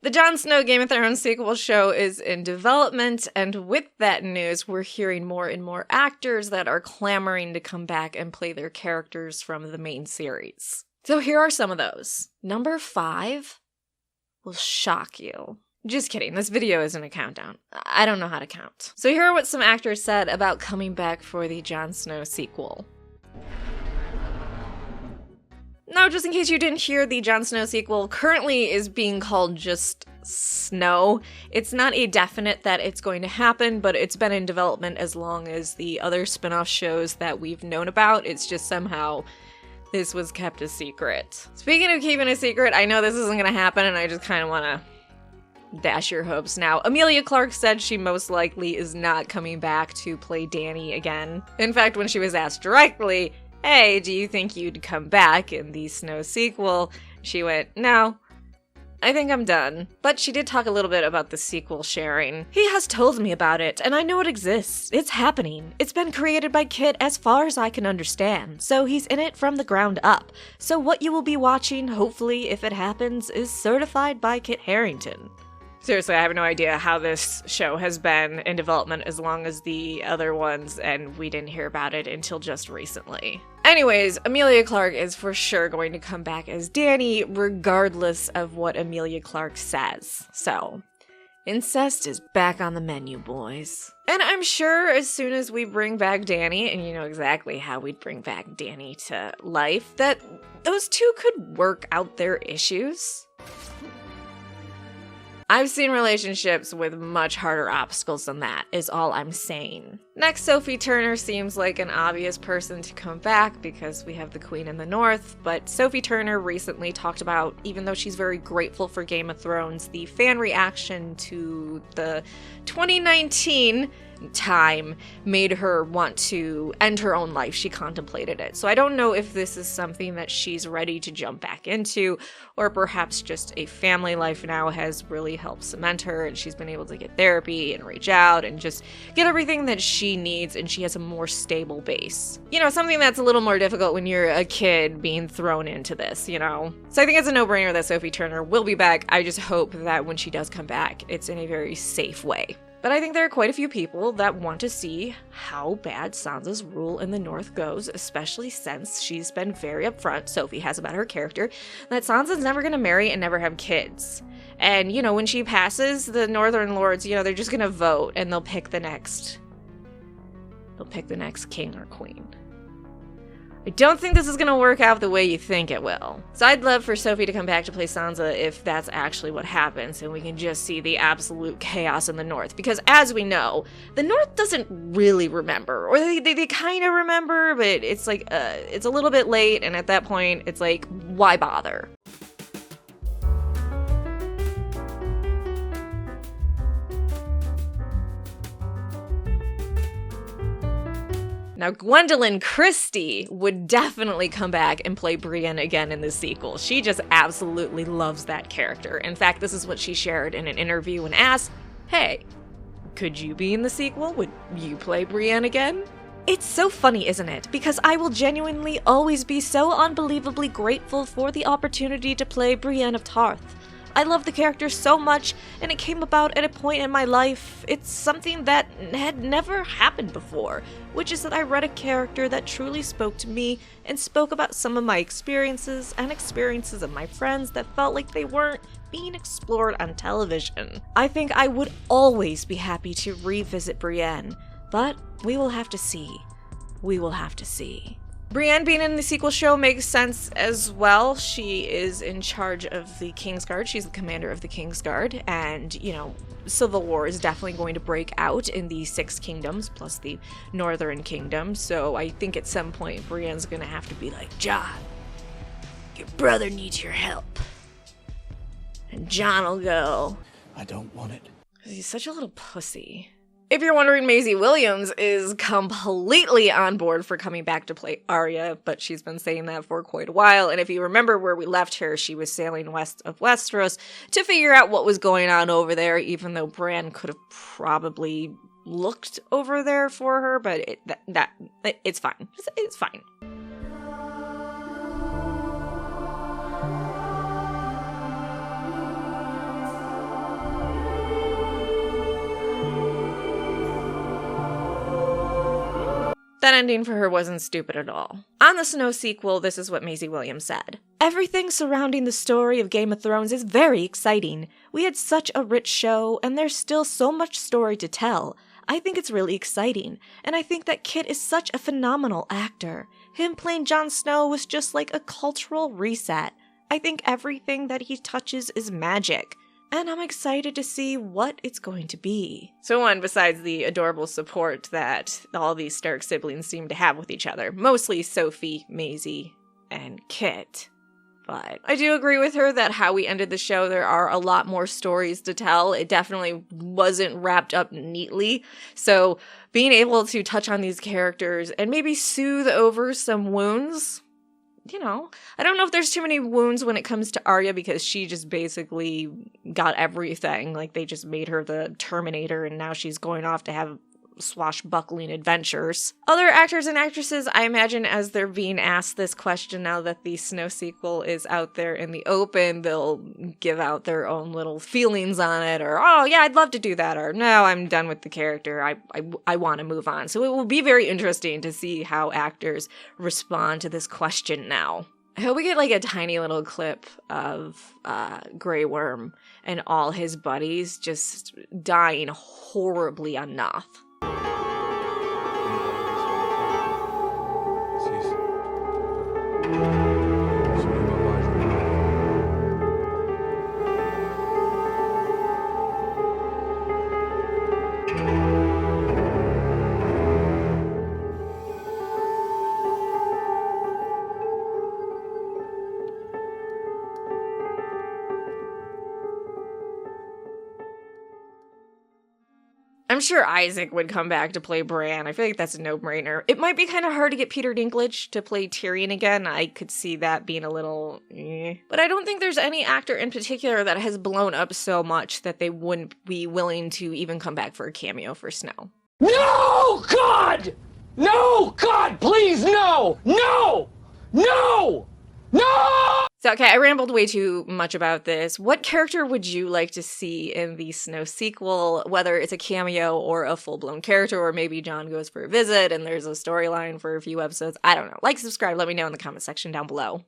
The Jon Snow Game of Thrones sequel show is in development, and with that news, we're hearing more and more actors that are clamoring to come back and play their characters from the main series. So here are some of those. Number 5 will shock you. Just kidding, this video isn't a countdown. I don't know how to count. So here are what some actors said about coming back for the Jon Snow sequel. Now, just in case you didn't hear, the Jon Snow sequel currently is being called just Snow. It's not a definite that it's going to happen, but it's been in development as long as the other spin-off shows that we've known about. It's just somehow this was kept a secret. Speaking of keeping a secret, I know this isn't gonna happen, and I just kind of want to dash your hopes now. Emilia Clarke said she most likely is not coming back to play Dany again. In fact, when she was asked directly, hey, do you think you'd come back in the Snow sequel? She went, no, I think I'm done. But she did talk a little bit about the sequel sharing. He has told me about it, and I know it exists. It's happening. It's been created by Kit as far as I can understand, so he's in it from the ground up. So what you will be watching, hopefully, if it happens, is certified by Kit Harington. Seriously, I have no idea how this show has been in development as long as the other ones, and we didn't hear about it until just recently. Anyways, Emilia Clarke is for sure going to come back as Dany, regardless of what Emilia Clarke says. So, incest is back on the menu, boys. And I'm sure as soon as we bring back Dany, and you know exactly how we'd bring back Dany to life, that those two could work out their issues. I've seen relationships with much harder obstacles than that, is all I'm saying. Next, Sophie Turner seems like an obvious person to come back because we have the Queen in the North, but Sophie Turner recently talked about, even though she's very grateful for Game of Thrones, the fan reaction to the 2019 time made her want to end her own life. She contemplated it. So I don't know if this is something that she's ready to jump back into, or perhaps just a family life now has really helped cement her and she's been able to get therapy and reach out and just get everything that she needs, and she has a more stable base. You know, something that's a little more difficult when you're a kid being thrown into this, you know? So I think it's a no-brainer that Sophie Turner will be back. I just hope that when she does come back, it's in a very safe way. But I think there are quite a few people that want to see how bad Sansa's rule in the North goes, especially since she's been very upfront, Sophie has, about her character, that Sansa's never going to marry and never have kids. And, you know, when she passes, the Northern Lords, you know, they're just going to vote and they'll pick the next king or queen. I don't think this is going to work out the way you think it will. So I'd love for Sophie to come back to play Sansa if that's actually what happens, and we can just see the absolute chaos in the North. Because as we know, the North doesn't really remember, or they kind of remember, but it's like, it's a little bit late, and at that point, it's like, why bother? Now, Gwendoline Christie would definitely come back and play Brienne again in the sequel. She just absolutely loves that character. In fact, this is what she shared in an interview when asked, hey, could you be in the sequel? Would you play Brienne again? It's so funny, isn't it? Because I will genuinely always be so unbelievably grateful for the opportunity to play Brienne of Tarth. I love the character so much, and it came about at a point in my life. It's something that had never happened before, which is that I read a character that truly spoke to me and spoke about some of my experiences and experiences of my friends that felt like they weren't being explored on television. I think I would always be happy to revisit Brienne, but we will have to see. We will have to see. Brienne being in the sequel show makes sense as well. She is in charge of the Kingsguard. She's the commander of the Kingsguard, and, you know, civil war is definitely going to break out in the Six Kingdoms, plus the Northern Kingdom, so I think at some point Brienne's gonna have to be like, Jon, your brother needs your help. And Jon will go, I don't want it. He's such a little pussy. If you're wondering, Maisie Williams is completely on board for coming back to play Arya, but she's been saying that for quite a while, and if you remember where we left her, she was sailing west of Westeros to figure out what was going on over there, even though Bran could have probably looked over there for her, but it's fine. It's fine. That ending for her wasn't stupid at all. On the Snow sequel, this is what Maisie Williams said. Everything surrounding the story of Game of Thrones is very exciting. We had such a rich show, and there's still so much story to tell. I think it's really exciting, and I think that Kit is such a phenomenal actor. Him playing Jon Snow was just like a cultural reset. I think everything that he touches is magic. And I'm excited to see what it's going to be. So one, besides the adorable support that all these Stark siblings seem to have with each other, mostly Sophie, Maisie, and Kit. But I do agree with her that how we ended the show, there are a lot more stories to tell. It definitely wasn't wrapped up neatly. So being able to touch on these characters and maybe soothe over some wounds, you know, I don't know if there's too many wounds when it comes to Arya because she just basically got everything. Like, they just made her the Terminator and now she's going off to have swashbuckling adventures. Other actors and actresses, I imagine, as they're being asked this question now that the Snow sequel is out there in the open, they'll give out their own little feelings on it, or, oh yeah, I'd love to do that, or no, I'm done with the character, I want to move on. So it will be very interesting to see how actors respond to this question now. I hope we get like a tiny little clip of Grey Worm and all his buddies just dying horribly on Noth. I'm sure Isaac would come back to play Bran. I feel like that's a no-brainer. It might be kind of hard to get Peter Dinklage to play Tyrion again. I could see that being a little But I don't think there's any actor in particular that has blown up so much that they wouldn't be willing to even come back for a cameo for Snow. No, God! No, God, please, no! No! No! No! So, okay, I rambled way too much about this. What character would you like to see in the Snow sequel, whether it's a cameo or a full-blown character, or maybe Jon goes for a visit and there's a storyline for a few episodes? I don't know. Like, subscribe, let me know in the comment section down below.